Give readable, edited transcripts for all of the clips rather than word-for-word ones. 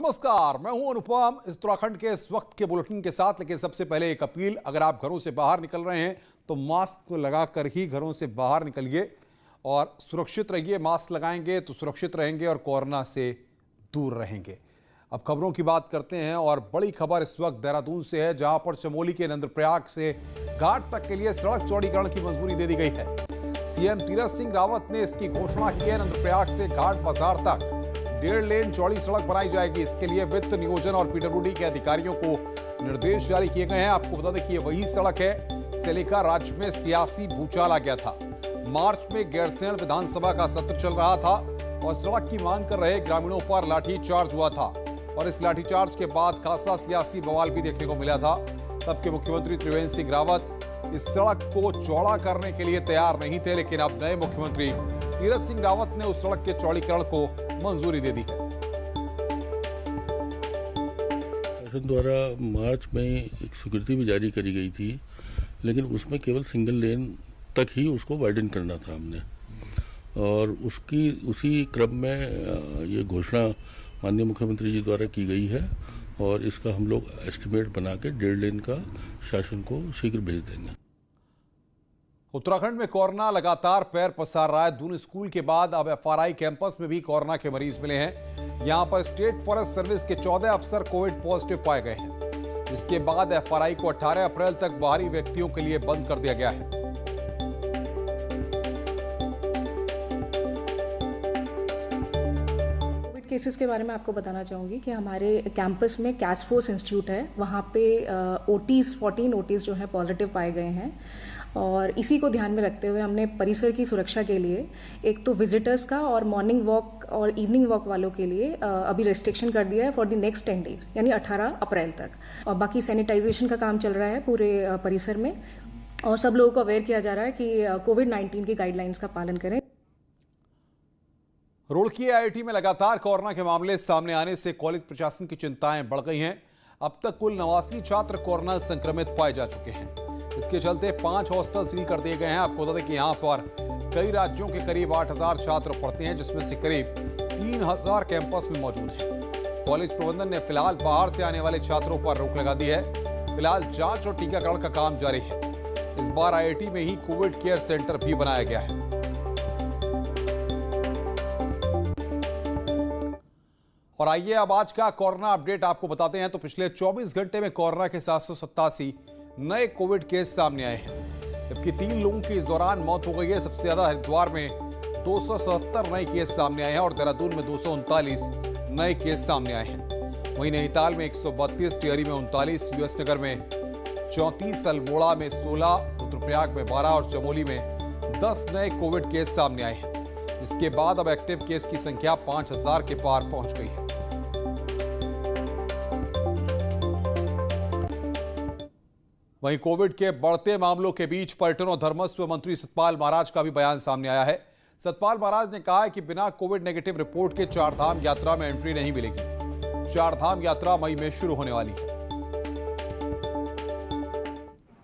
नमस्कार, मैं हूं अनुपम। इस उत्तराखंड के इस वक्त के बुलेटिन के साथ, लेकिन सबसे पहले एक अपील। अगर आप घरों से बाहर निकल रहे हैं तो मास्क लगाकर ही घरों से बाहर निकलिए और सुरक्षित रहिए। मास्क लगाएंगे तो सुरक्षित रहेंगे और कोरोना से दूर रहेंगे। अब खबरों की बात करते हैं और बड़ी खबर इस वक्त देहरादून से है, जहां पर चमोली के नंदप्रयाग से घाट तक के लिए सड़क चौड़ीकरण की मंजूरी दे दी गई है। सीएम तीरथ सिंह रावत ने इसकी घोषणा की है। नंदप्रयाग से घाट बाजार तक 1.5 लेन चौड़ी सड़क बनाई जाएगी। इसके लिए वित्त, नियोजन और पीडब्ल्यूडी के अधिकारियों को निर्देश जारी किए गए हैं। आपको बता दें कि ये वही सड़क है से लेकर राज्य में सियासी भूचाल आ गया था। मार्च में गैरसैंण विधानसभा का सत्र चल रहा था और सड़क की मांग कर रहे ग्रामीणों पर लाठीचार्ज हुआ था और इस लाठीचार्ज के बाद खासा सियासी बवाल भी देखने को मिला था। तब के मुख्यमंत्री त्रिवेंद्र सिंह रावत इस सड़क को चौड़ा करने के लिए तैयार नहीं थे, लेकिन अब नए मुख्यमंत्री तीरथ सिंह रावत ने उस सड़क के चौड़ीकरण को मंजूरी दे दी है। शासन द्वारा मार्च में एक स्वीकृति भी जारी करी गई थी, लेकिन उसमें केवल सिंगल लेन तक ही उसको वाइडन करना था हमने, और उसी क्रम में ये घोषणा माननीय मुख्यमंत्री जी द्वारा की गई है और इसका हम लोग एस्टिमेट बना के 1.5 लेन का शासन को शीघ्र भेज देंगे। उत्तराखंड में कोरोना लगातार पैर पसार रहा है। दून स्कूल के बाद अब एफआरआई कैंपस में भी कोरोना के मरीज मिले हैं। यहां पर स्टेट फॉरेस्ट सर्विस के 14 अफसर कोविड पॉजिटिव पाए गए हैं, जिसके बाद एफआरआई को 18 अप्रैल तक बाहरी व्यक्तियों के लिए बंद कर दिया गया है। केसेस के बारे में आपको बताना चाहूँगी कि हमारे कैंपस में कैसफोर्स इंस्टीट्यूट है, वहाँ पे 14 ओटीज जो है पॉजिटिव पाए गए हैं। और इसी को ध्यान में रखते हुए हमने परिसर की सुरक्षा के लिए एक तो विजिटर्स का और मॉर्निंग वॉक और इवनिंग वॉक वालों के लिए अभी रेस्ट्रिक्शन कर दिया है फॉर द नेक्स्ट 10 डेज, यानी 18 अप्रैल तक। और बाकी सैनिटाइजेशन का काम चल रहा है पूरे परिसर में और सब लोगों को अवेयर किया जा रहा है कि कोविड-19 की गाइडलाइंस का पालन करें। रुड़की आईआईटी में लगातार कोरोना के मामले सामने आने से कॉलेज प्रशासन की चिंताएं बढ़ गई हैं। अब तक कुल 89 छात्र कोरोना संक्रमित पाए जा चुके हैं। इसके चलते 5 हॉस्टल सील कर दिए गए हैं। आपको बता दें कि यहां पर कई राज्यों के करीब 8000 छात्र पढ़ते हैं, जिसमें से करीब 3000 कैंपस में मौजूद हैं। कॉलेज प्रबंधन ने फिलहाल बाहर से आने वाले छात्रों पर रोक लगा दी है। फिलहाल जांच और टीकाकरण का काम जारी है। इस बार आईआईटी में ही कोविड केयर सेंटर भी बनाया गया है। और आइए अब आज का कोरोना अपडेट आपको बताते हैं। तो पिछले 24 घंटे में कोरोना के 787 नए कोविड केस सामने आए हैं, जबकि 3 लोगों की इस दौरान मौत हो गई है। सबसे ज्यादा हरिद्वार में 277 नए केस सामने आए हैं और देहरादून में 239 नए केस सामने आए हैं। वहीं नैनीताल में 132, टिहरी में 39, यूएस नगर में 34, अल्मोड़ा में 16, रुद्रप्रयाग में 12 और चमोली में 10 नए कोविड केस सामने आए हैं। इसके बाद अब एक्टिव केस की संख्या 5000 के पार पहुंच गई है। वहीं कोविड के बढ़ते मामलों के बीच पर्यटन और धर्मस्व मंत्री सतपाल महाराज का भी बयान सामने आया है। सतपाल महाराज ने कहा है कि बिना कोविड नेगेटिव रिपोर्ट के चारधाम यात्रा में एंट्री नहीं मिलेगी। चारधाम यात्रा मई में शुरू होने वाली है।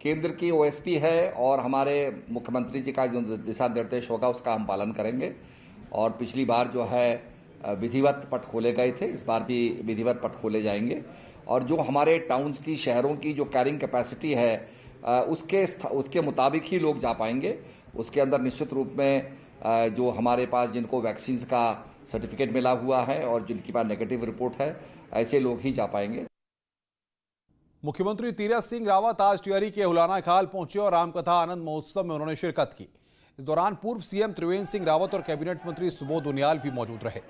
केंद्र की ओएसपी है और हमारे मुख्यमंत्री जी का जो दिशा निर्देश होगा उसका हम पालन करेंगे। और पिछली बार जो है विधिवत पट खोले गए थे, इस बार भी विधिवत पट खोले जाएंगे। और जो हमारे टाउन्स की, शहरों की जो कैरिंग कैपेसिटी है उसके मुताबिक ही लोग जा पाएंगे। उसके अंदर निश्चित रूप में जो हमारे पास जिनको वैक्सीन का सर्टिफिकेट मिला हुआ है और जिनके पास नेगेटिव रिपोर्ट है, ऐसे लोग ही जा पाएंगे। मुख्यमंत्री तीरथ सिंह रावत आज टिहरी के हुलाना खाल पहुंचे और रामकथा आनंद महोत्सव में उन्होंने शिरकत की। इस दौरान पूर्व सीएम त्रिवेंद्र सिंह रावत और कैबिनेट मंत्री सुबोध उनियाल भी मौजूद रहे।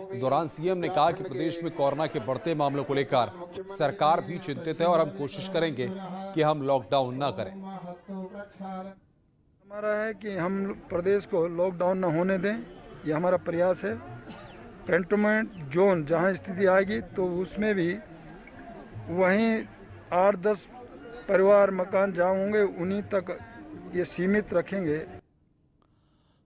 इस दौरान सीएम ने कहा कि प्रदेश में कोरोना के बढ़ते मामलों को लेकर सरकार भी चिंतित है और हम कोशिश करेंगे कि हम लॉकडाउन न करें। हमारा है कि हम प्रदेश को लॉकडाउन न होने दें, ये हमारा प्रयास है। कंटेनमेंट जोन जहां स्थिति आएगी तो उसमें भी वहीं 8-10 परिवार, मकान जहाँ होंगे उन्हीं तक ये सीमित रखेंगे।